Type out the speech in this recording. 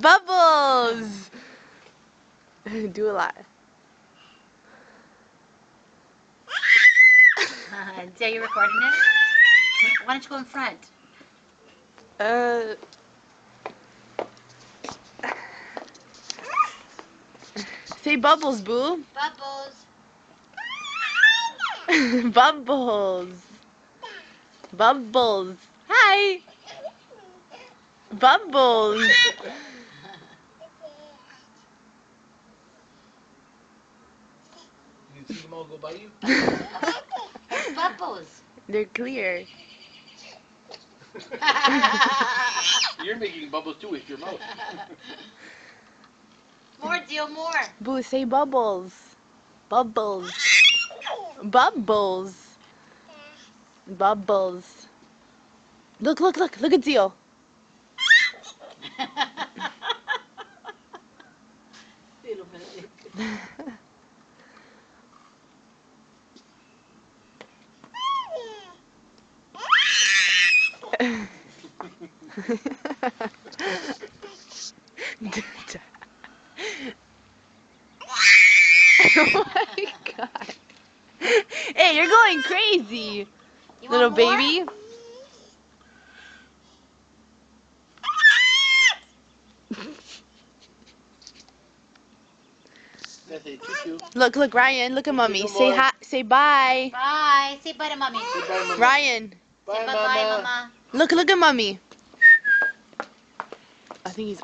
Bubbles! Do a lot. So you're recording it? Why don't you go in front? Say bubbles, boo. Bubbles. Bubbles. Bubbles. Hi. Bubbles. You see them all go by you? It's Bubbles. They're clear. You're making bubbles too with your mouth. More, deal, more. Boo, say bubbles. Bubbles. Bubbles. Bubbles. Look at Zio. Oh my god. Hey, you're going crazy, You little want more? baby. That's a choo-choo. Look, Ryan, look at mommy. No Say more. hi, say bye. Bye. Say bye to mommy. Say bye, Mama. Ryan, Say Bye, bye-bye, Mama. mama. look at mommy. I think he's